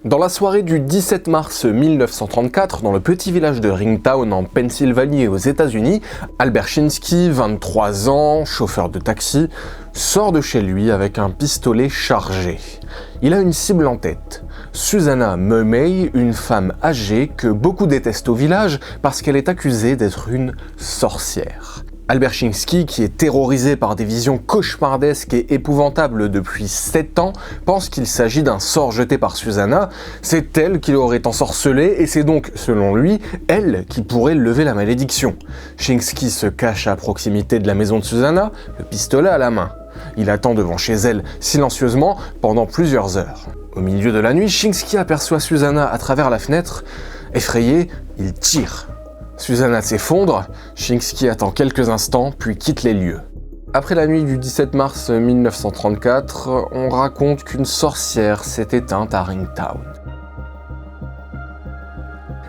Dans la soirée du 17 mars 1934, dans le petit village de Ringtown en Pennsylvanie aux États-Unis, Albert Chinsky, 23 ans, chauffeur de taxi, sort de chez lui avec un pistolet chargé. Il a une cible en tête, Susanna Mumey, une femme âgée que beaucoup détestent au village parce qu'elle est accusée d'être une sorcière. Albert Chinsky, qui est terrorisé par des visions cauchemardesques et épouvantables depuis 7 ans, pense qu'il s'agit d'un sort jeté par Susanna. C'est elle qui l'aurait ensorcelé et c'est donc, selon lui, elle qui pourrait lever la malédiction. Chinsky se cache à proximité de la maison de Susanna, le pistolet à la main. Il attend devant chez elle, silencieusement, pendant plusieurs heures. Au milieu de la nuit, Chinsky aperçoit Susanna à travers la fenêtre. Effrayé, il tire. Susanna s'effondre, Chinsky attend quelques instants puis quitte les lieux. Après la nuit du 17 mars 1934, on raconte qu'une sorcière s'est éteinte à Ringtown.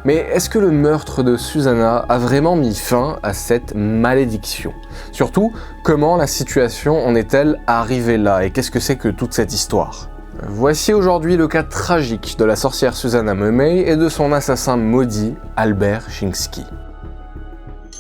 Mais est-ce que le meurtre de Susanna a vraiment mis fin à cette malédiction? Surtout, comment la situation en est-elle arrivée là et qu'est-ce que c'est que toute cette histoire? Voici aujourd'hui le cas tragique de la sorcière Susanna Mumey et de son assassin maudit, Albert Chinsky.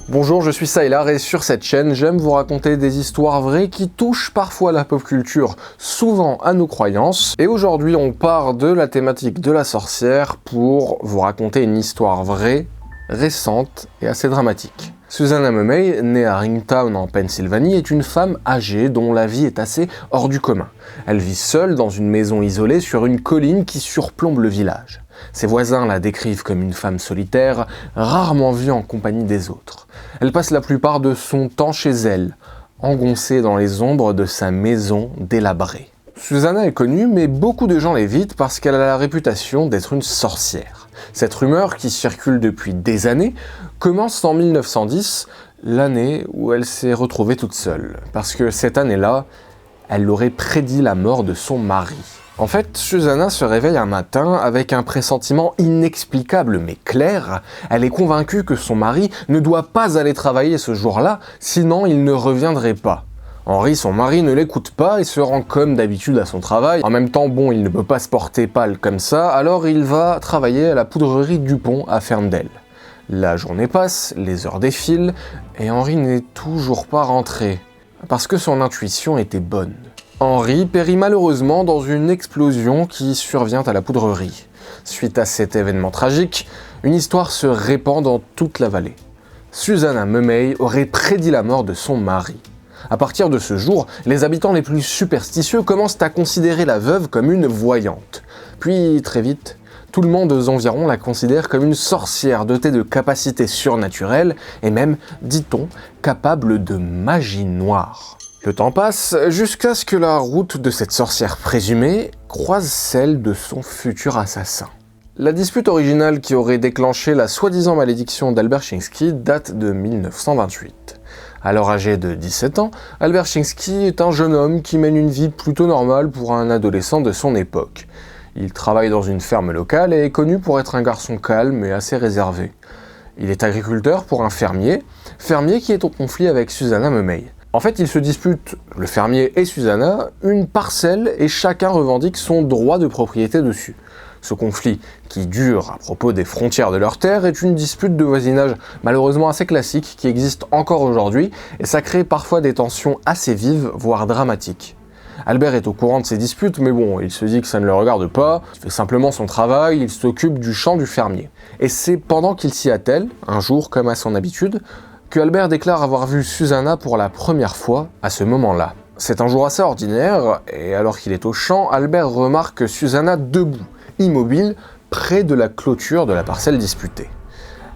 Bonjour, je suis Saïlar et sur cette chaîne, j'aime vous raconter des histoires vraies qui touchent parfois la pop culture, souvent à nos croyances. Et aujourd'hui, on part de la thématique de la sorcière pour vous raconter une histoire vraie, récente et assez dramatique. Susanna Mumey, née à Ringtown en Pennsylvanie, est une femme âgée dont la vie est assez hors du commun. Elle vit seule dans une maison isolée sur une colline qui surplombe le village. Ses voisins la décrivent comme une femme solitaire, rarement vue en compagnie des autres. Elle passe la plupart de son temps chez elle, engoncée dans les ombres de sa maison délabrée. Susanna est connue, mais beaucoup de gens l'évitent parce qu'elle a la réputation d'être une sorcière. Cette rumeur, qui circule depuis des années, commence en 1910, l'année où elle s'est retrouvée toute seule. Parce que cette année-là, elle aurait prédit la mort de son mari. En fait, Susanna se réveille un matin avec un pressentiment inexplicable mais clair. Elle est convaincue que son mari ne doit pas aller travailler ce jour-là, sinon il ne reviendrait pas. Henri, son mari, ne l'écoute pas et se rend comme d'habitude à son travail. En même temps, il ne peut pas se porter pâle comme ça, alors il va travailler à la poudrerie Dupont à Ferndale. La journée passe, les heures défilent, et Henri n'est toujours pas rentré. Parce que son intuition était bonne. Henri périt malheureusement dans une explosion qui survient à la poudrerie. Suite à cet événement tragique, une histoire se répand dans toute la vallée. Susanna Mumey aurait prédit la mort de son mari. À partir de ce jour, les habitants les plus superstitieux commencent à considérer la veuve comme une voyante. Puis, très vite, tout le monde aux environs la considère comme une sorcière dotée de capacités surnaturelles et même, dit-on, capable de magie noire. Le temps passe jusqu'à ce que la route de cette sorcière présumée croise celle de son futur assassin. La dispute originale qui aurait déclenché la soi-disant malédiction d'Albert Chinsky date de 1928. Alors âgé de 17 ans, Albert Chinsky est un jeune homme qui mène une vie plutôt normale pour un adolescent de son époque. Il travaille dans une ferme locale et est connu pour être un garçon calme et assez réservé. Il est agriculteur pour un fermier qui est en conflit avec Susanna Mumey. En fait, ils se disputent, le fermier et Susanna, une parcelle et chacun revendique son droit de propriété dessus. Ce conflit, qui dure à propos des frontières de leur terre, est une dispute de voisinage malheureusement assez classique qui existe encore aujourd'hui et ça crée parfois des tensions assez vives, voire dramatiques. Albert est au courant de ces disputes, mais il se dit que ça ne le regarde pas, il fait simplement son travail, il s'occupe du champ du fermier. Et c'est pendant qu'il s'y attelle, un jour comme à son habitude, que Albert déclare avoir vu Susanna pour la première fois à ce moment-là. C'est un jour assez ordinaire, et alors qu'il est au champ, Albert remarque Susanna debout, immobile, près de la clôture de la parcelle disputée.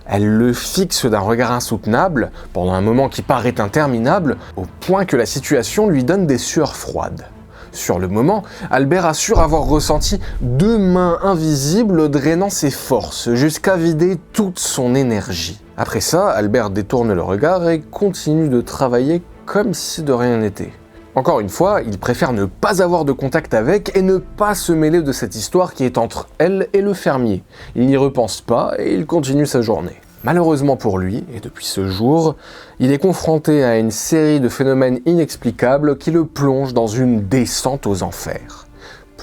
Elle le fixe d'un regard insoutenable, pendant un moment qui paraît interminable, au point que la situation lui donne des sueurs froides. Sur le moment, Albert assure avoir ressenti 2 mains invisibles drainant ses forces, jusqu'à vider toute son énergie. Après ça, Albert détourne le regard et continue de travailler comme si de rien n'était. Encore une fois, il préfère ne pas avoir de contact avec et ne pas se mêler de cette histoire qui est entre elle et le fermier. Il n'y repense pas et il continue sa journée. Malheureusement pour lui, et depuis ce jour, il est confronté à une série de phénomènes inexplicables qui le plongent dans une descente aux enfers.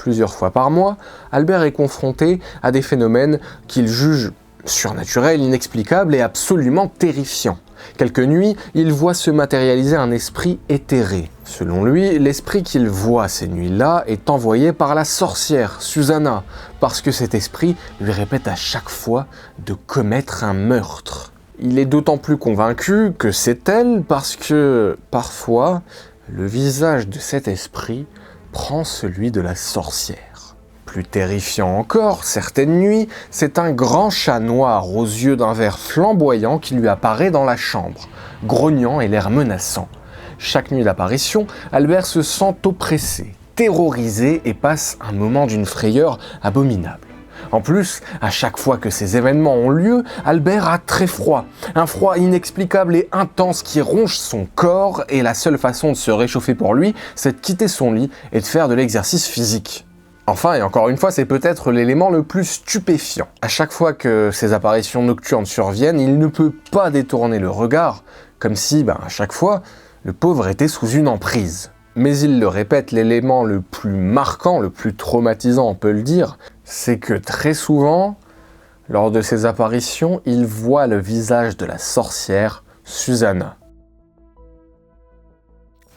plusieurs fois par mois, Albert est confronté à des phénomènes qu'il juge surnaturels, inexplicables et absolument terrifiants. Quelques nuits, il voit se matérialiser un esprit éthéré. Selon lui, l'esprit qu'il voit ces nuits-là est envoyé par la sorcière, Susanna, parce que cet esprit lui répète à chaque fois de commettre un meurtre. Il est d'autant plus convaincu que c'est elle parce que, parfois, le visage de cet esprit prend celui de la sorcière. Plus terrifiant encore, certaines nuits, c'est un grand chat noir aux yeux d'un vert flamboyant qui lui apparaît dans la chambre, grognant et l'air menaçant. Chaque nuit d'apparition, Albert se sent oppressé, terrorisé et passe un moment d'une frayeur abominable. En plus, à chaque fois que ces événements ont lieu, Albert a très froid. Un froid inexplicable et intense qui ronge son corps et la seule façon de se réchauffer pour lui, c'est de quitter son lit et de faire de l'exercice physique. Enfin, et encore une fois, c'est peut-être l'élément le plus stupéfiant. À chaque fois que ces apparitions nocturnes surviennent, il ne peut pas détourner le regard, comme si, à chaque fois, le pauvre était sous une emprise. Mais il le répète, l'élément le plus marquant, le plus traumatisant, on peut le dire, c'est que très souvent, lors de ces apparitions, il voit le visage de la sorcière, Susanna.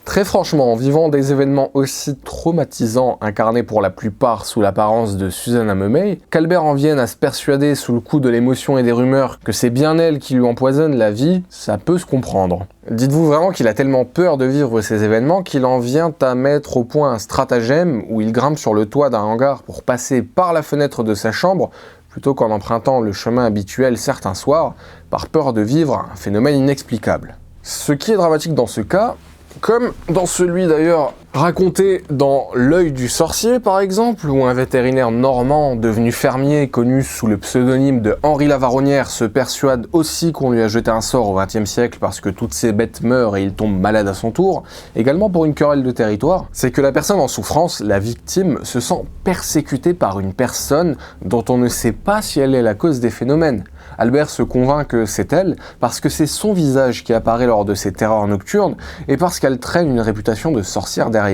Très franchement, en vivant des événements aussi traumatisants, incarnés pour la plupart sous l'apparence de Susanna Memey, qu'Albert en vienne à se persuader sous le coup de l'émotion et des rumeurs que c'est bien elle qui lui empoisonne la vie, ça peut se comprendre. Dites-vous vraiment qu'il a tellement peur de vivre ces événements qu'il en vient à mettre au point un stratagème où il grimpe sur le toit d'un hangar pour passer par la fenêtre de sa chambre, plutôt qu'en empruntant le chemin habituel certains soirs, par peur de vivre un phénomène inexplicable. Ce qui est dramatique dans ce cas, comme dans celui d'ailleurs raconté dans L'œil du sorcier par exemple, où un vétérinaire normand devenu fermier connu sous le pseudonyme de Henri Lavaronnière se persuade aussi qu'on lui a jeté un sort au XXe siècle parce que toutes ses bêtes meurent et il tombe malade à son tour, également pour une querelle de territoire, c'est que la personne en souffrance, la victime, se sent persécutée par une personne dont on ne sait pas si elle est la cause des phénomènes. Albert se convainc que c'est elle parce que c'est son visage qui apparaît lors de ses terreurs nocturnes et parce qu'elle traîne une réputation de sorcière derrière.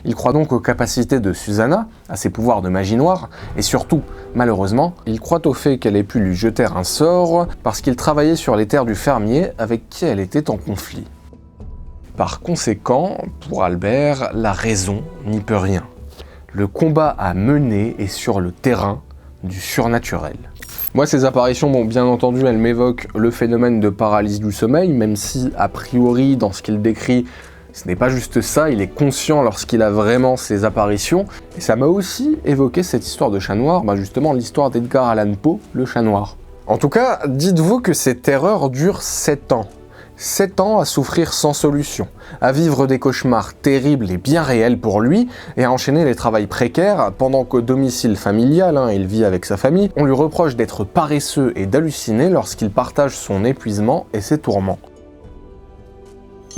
Il croit donc aux capacités de Susanna, à ses pouvoirs de magie noire, et surtout, malheureusement, il croit au fait qu'elle ait pu lui jeter un sort parce qu'il travaillait sur les terres du fermier avec qui elle était en conflit. Par conséquent, pour Albert, la raison n'y peut rien. Le combat à mener est sur le terrain du surnaturel. Moi, ces apparitions, bien entendu, elles m'évoquent le phénomène de paralysie du sommeil, même si, a priori, dans ce qu'il décrit, ce n'est pas juste ça, il est conscient lorsqu'il a vraiment ces apparitions. Et ça m'a aussi évoqué cette histoire de chat noir, justement l'histoire d'Edgar Allan Poe, le chat noir. En tout cas, dites-vous que ces terreurs durent 7 ans. 7 ans à souffrir sans solution, à vivre des cauchemars terribles et bien réels pour lui, et à enchaîner les travails précaires, pendant qu'au domicile familial, il vit avec sa famille, on lui reproche d'être paresseux et d'halluciner lorsqu'il partage son épuisement et ses tourments.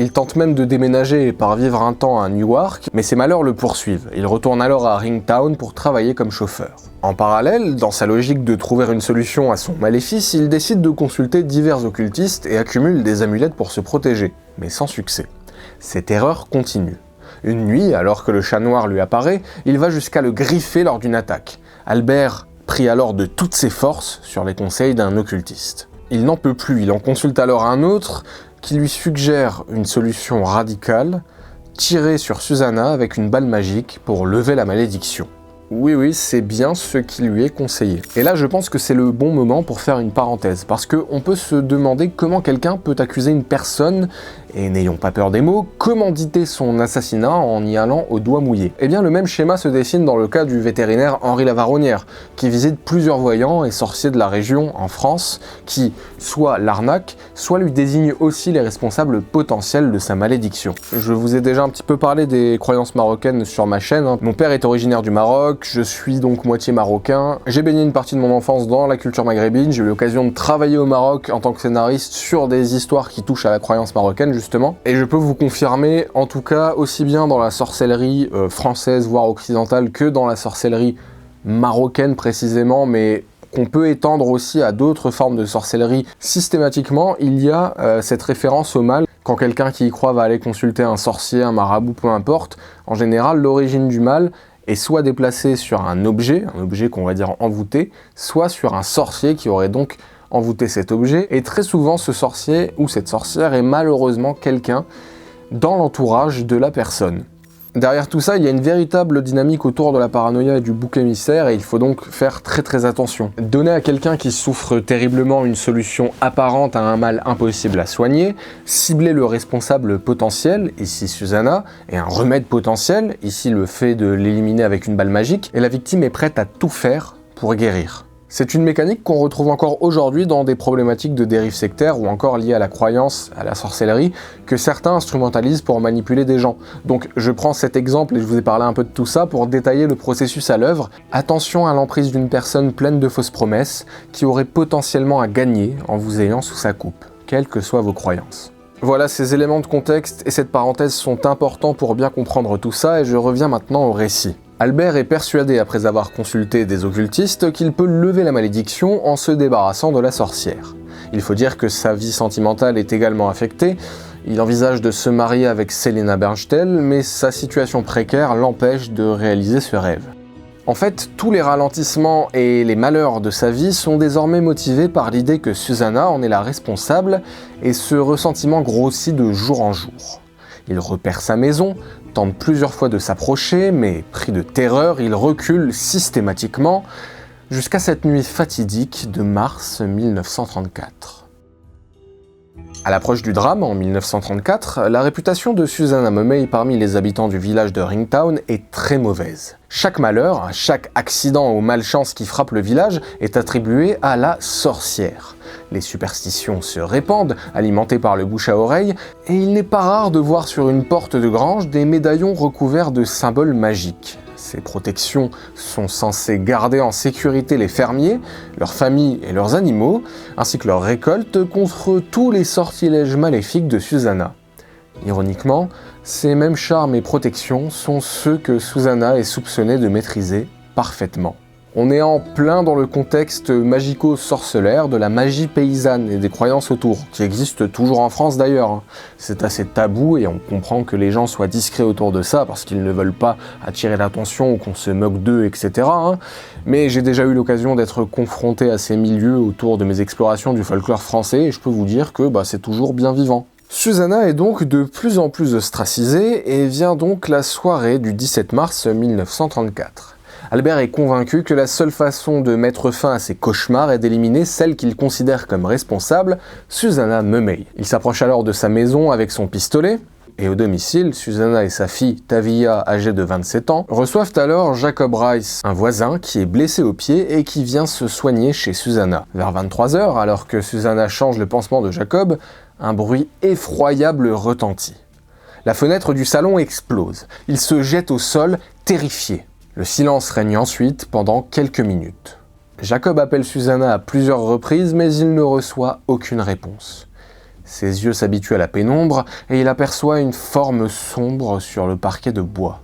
Il tente même de déménager et part vivre un temps à Newark, mais ses malheurs le poursuivent. Il retourne alors à Ringtown pour travailler comme chauffeur. En parallèle, dans sa logique de trouver une solution à son maléfice, il décide de consulter divers occultistes et accumule des amulettes pour se protéger, mais sans succès. Ses terreurs continuent. Une nuit, alors que le chat noir lui apparaît, il va jusqu'à le griffer lors d'une attaque. Albert prie alors de toutes ses forces sur les conseils d'un occultiste. Il n'en peut plus, il en consulte alors un autre, qui lui suggère une solution radicale, tirer sur Susanna avec une balle magique pour lever la malédiction. Oui, c'est bien ce qui lui est conseillé. Et là, je pense que c'est le bon moment pour faire une parenthèse, parce qu'on peut se demander comment quelqu'un peut accuser une personne, et n'ayons pas peur des mots, commanditer son assassinat en y allant au doigt mouillé. Eh bien, le même schéma se dessine dans le cas du vétérinaire Henri Lavaronnière, qui visite plusieurs voyants et sorciers de la région en France, qui soit l'arnaque, soit lui désigne aussi les responsables potentiels de sa malédiction. Je vous ai déjà un petit peu parlé des croyances marocaines sur ma chaîne. Mon père est originaire du Maroc, je suis donc moitié marocain, j'ai baigné une partie de mon enfance dans la culture maghrébine, j'ai eu l'occasion de travailler au Maroc en tant que scénariste sur des histoires qui touchent à la croyance marocaine justement, et je peux vous confirmer, en tout cas, aussi bien dans la sorcellerie française voire occidentale que dans la sorcellerie marocaine précisément, mais qu'on peut étendre aussi à d'autres formes de sorcellerie systématiquement, il y a cette référence au mal. Quand quelqu'un qui y croit va aller consulter un sorcier, un marabout, peu importe, en général l'origine du mal est soit déplacé sur un objet qu'on va dire envoûté, soit sur un sorcier qui aurait donc envoûté cet objet, et très souvent ce sorcier ou cette sorcière est malheureusement quelqu'un dans l'entourage de la personne. Derrière tout ça, il y a une véritable dynamique autour de la paranoïa et du bouc émissaire, et il faut donc faire très attention. Donner à quelqu'un qui souffre terriblement une solution apparente à un mal impossible à soigner, cibler le responsable potentiel, ici Susanna, et un remède potentiel, ici le fait de l'éliminer avec une balle magique, et la victime est prête à tout faire pour guérir. C'est une mécanique qu'on retrouve encore aujourd'hui dans des problématiques de dérive sectaire ou encore liées à la croyance, à la sorcellerie, que certains instrumentalisent pour manipuler des gens. Donc je prends cet exemple et je vous ai parlé un peu de tout ça pour détailler le processus à l'œuvre. Attention à l'emprise d'une personne pleine de fausses promesses qui aurait potentiellement à gagner en vous ayant sous sa coupe, quelles que soient vos croyances. Voilà, ces éléments de contexte et cette parenthèse sont importants pour bien comprendre tout ça et je reviens maintenant au récit. Albert est persuadé, après avoir consulté des occultistes, qu'il peut lever la malédiction en se débarrassant de la sorcière. Il faut dire que sa vie sentimentale est également affectée. Il envisage de se marier avec Selena Bernstein, mais sa situation précaire l'empêche de réaliser ce rêve. En fait, tous les ralentissements et les malheurs de sa vie sont désormais motivés par l'idée que Susanna en est la responsable, et ce ressentiment grossit de jour en jour. Il repère sa maison, tente plusieurs fois de s'approcher, mais pris de terreur, il recule systématiquement, jusqu'à cette nuit fatidique de mars 1934. À l'approche du drame, en 1934, la réputation de Susanna Mumey parmi les habitants du village de Ringtown est très mauvaise. Chaque malheur, chaque accident ou malchance qui frappe le village est attribué à la sorcière. Les superstitions se répandent, alimentées par le bouche à oreille, et il n'est pas rare de voir sur une porte de grange des médaillons recouverts de symboles magiques. Ces protections sont censées garder en sécurité les fermiers, leurs familles et leurs animaux, ainsi que leurs récoltes contre tous les sortilèges maléfiques de Susanna. Ironiquement, ces mêmes charmes et protections sont ceux que Susanna est soupçonnée de maîtriser parfaitement. On est en plein dans le contexte magico-sorcellaire de la magie paysanne et des croyances autour, qui existent toujours en France d'ailleurs. C'est assez tabou et on comprend que les gens soient discrets autour de ça parce qu'ils ne veulent pas attirer l'attention ou qu'on se moque d'eux, etc. Mais j'ai déjà eu l'occasion d'être confronté à ces milieux autour de mes explorations du folklore français et je peux vous dire que c'est toujours bien vivant. Susanna est donc de plus en plus ostracisée et vient donc la soirée du 17 mars 1934. Albert est convaincu que la seule façon de mettre fin à ses cauchemars est d'éliminer celle qu'il considère comme responsable, Susanna Mumey. Il s'approche alors de sa maison avec son pistolet, et au domicile, Susanna et sa fille, Tavia, âgée de 27 ans, reçoivent alors Jacob Rice, un voisin qui est blessé au pied et qui vient se soigner chez Susanna. Vers 23h, alors que Susanna change le pansement de Jacob, un bruit effroyable retentit. La fenêtre du salon explose. Il se jette au sol, terrifié. Le silence règne ensuite pendant quelques minutes. Jacob appelle Susanna à plusieurs reprises, mais il ne reçoit aucune réponse. Ses yeux s'habituent à la pénombre et il aperçoit une forme sombre sur le parquet de bois.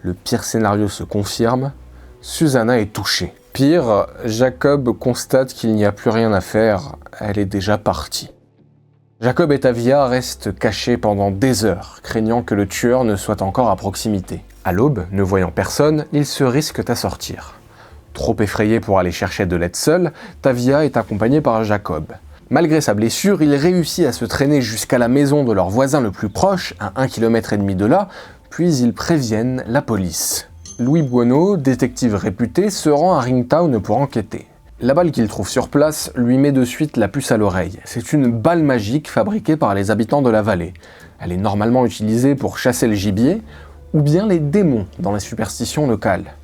Le pire scénario se confirme, Susanna est touchée. Pire, Jacob constate qu'il n'y a plus rien à faire, elle est déjà partie. Jacob et Tavia restent cachés pendant des heures, craignant que le tueur ne soit encore à proximité. À l'aube, ne voyant personne, ils se risquent à sortir. Trop effrayé pour aller chercher de l'aide seul, Tavia est accompagné par Jacob. Malgré sa blessure, il réussit à se traîner jusqu'à la maison de leur voisin le plus proche, à 1,5 km de là, puis ils préviennent la police. Louis Buono, détective réputé, se rend à Ringtown pour enquêter. La balle qu'il trouve sur place lui met de suite la puce à l'oreille. C'est une balle magique fabriquée par les habitants de la vallée. Elle est normalement utilisée pour chasser le gibier, ou bien les démons dans les superstitions locales.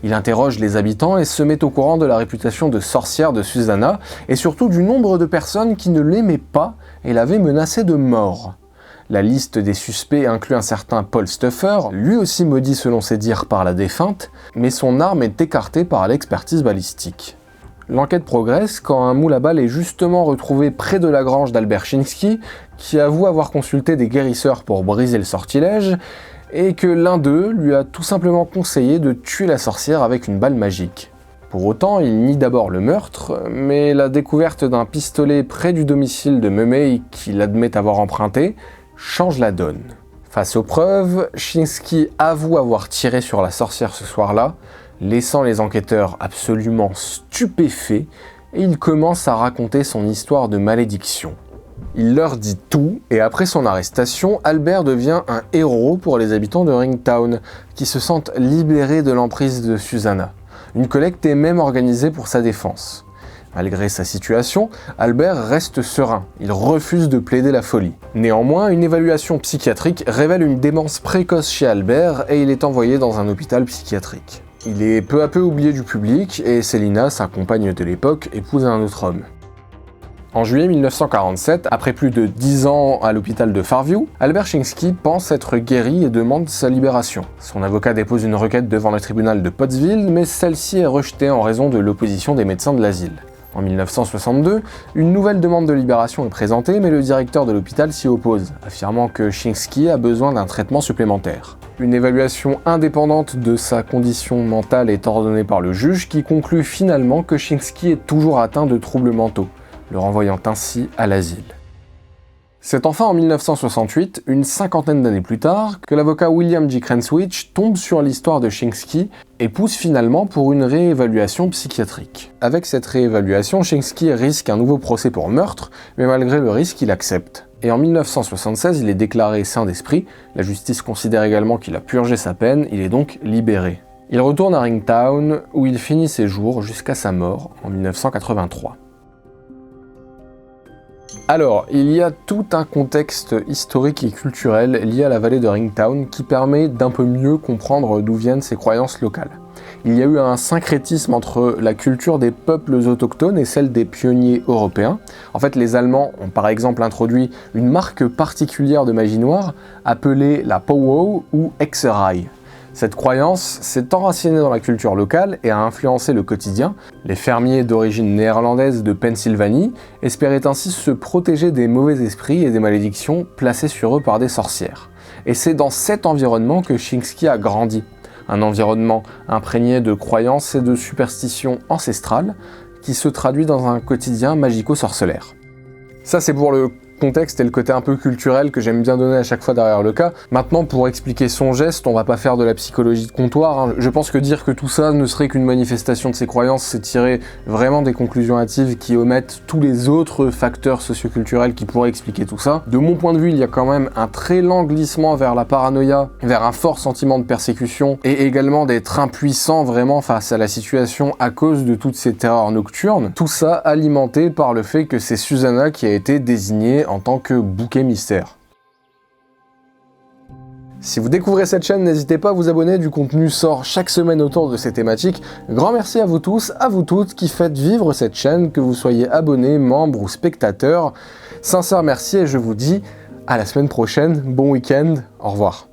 Il interroge les habitants et se met au courant de la réputation de sorcière de Susanna, et surtout du nombre de personnes qui ne l'aimaient pas et l'avaient menacée de mort. La liste des suspects inclut un certain Paul Stuffer, lui aussi maudit selon ses dires par la défunte, mais son arme est écartée par l'expertise balistique. L'enquête progresse quand un moule à balles est justement retrouvé près de la grange d'Albert Chinsky, qui avoue avoir consulté des guérisseurs pour briser le sortilège, et que l'un d'eux lui a tout simplement conseillé de tuer la sorcière avec une balle magique. Pour autant, il nie d'abord le meurtre, mais la découverte d'un pistolet près du domicile de Mumey qu'il admet avoir emprunté change la donne. Face aux preuves, Chiński avoue avoir tiré sur la sorcière ce soir-là, laissant les enquêteurs absolument stupéfaits, et il commence à raconter son histoire de malédiction. Il leur dit tout, et après son arrestation, Albert devient un héros pour les habitants de Ringtown, qui se sentent libérés de l'emprise de Susanna. Une collecte est même organisée pour sa défense. Malgré sa situation, Albert reste serein, il refuse de plaider la folie. Néanmoins, une évaluation psychiatrique révèle une démence précoce chez Albert et il est envoyé dans un hôpital psychiatrique. Il est peu à peu oublié du public et Selina, sa compagne de l'époque, épouse un autre homme. En juillet 1947, après plus de 10 ans à l'hôpital de Fairview, Albert Chiński pense être guéri et demande sa libération. Son avocat dépose une requête devant le tribunal de Pottsville, mais celle-ci est rejetée en raison de l'opposition des médecins de l'asile. En 1962, une nouvelle demande de libération est présentée, mais le directeur de l'hôpital s'y oppose, affirmant que Chiński a besoin d'un traitement supplémentaire. Une évaluation indépendante de sa condition mentale est ordonnée par le juge, qui conclut finalement que Chiński est toujours atteint de troubles mentaux, le renvoyant ainsi à l'asile. C'est enfin en 1968, une cinquantaine d'années plus tard, que l'avocat William J. Cranswich tombe sur l'histoire de Chiński et pousse finalement pour une réévaluation psychiatrique. Avec cette réévaluation, Chiński risque un nouveau procès pour meurtre, mais malgré le risque, il accepte. Et en 1976, il est déclaré sain d'esprit, la justice considère également qu'il a purgé sa peine, il est donc libéré. Il retourne à Ringtown, où il finit ses jours jusqu'à sa mort en 1983. Alors, il y a tout un contexte historique et culturel lié à la vallée de Ringtown qui permet d'un peu mieux comprendre d'où viennent ces croyances locales. Il y a eu un syncrétisme entre la culture des peuples autochtones et celle des pionniers européens. En fait, les Allemands ont par exemple introduit une marque particulière de magie noire appelée la Powwow ou Hexerei. Cette croyance s'est enracinée dans la culture locale et a influencé le quotidien. Les fermiers d'origine néerlandaise de Pennsylvanie espéraient ainsi se protéger des mauvais esprits et des malédictions placées sur eux par des sorcières. Et c'est dans cet environnement que Chiński a grandi. Un environnement imprégné de croyances et de superstitions ancestrales qui se traduit dans un quotidien magico-sorcellaire. Ça, c'est pour le contexte et le côté un peu culturel que j'aime bien donner à chaque fois derrière le cas. Maintenant, pour expliquer son geste, on va pas faire de la psychologie de comptoir, hein. Je pense que dire que tout ça ne serait qu'une manifestation de ses croyances, c'est tirer vraiment des conclusions hâtives qui omettent tous les autres facteurs socioculturels qui pourraient expliquer tout ça. De mon point de vue, il y a quand même un très lent glissement vers la paranoïa, vers un fort sentiment de persécution, et également d'être impuissant vraiment face à la situation à cause de toutes ces terreurs nocturnes. Tout ça alimenté par le fait que c'est Susanna qui a été désignée en tant que bouquet mystère. Si vous découvrez cette chaîne, n'hésitez pas à vous abonner, du contenu sort chaque semaine autour de ces thématiques. Grand merci à vous tous, à vous toutes qui faites vivre cette chaîne, que vous soyez abonnés, membres ou spectateurs. Sincère merci et je vous dis à la semaine prochaine, bon week-end, au revoir.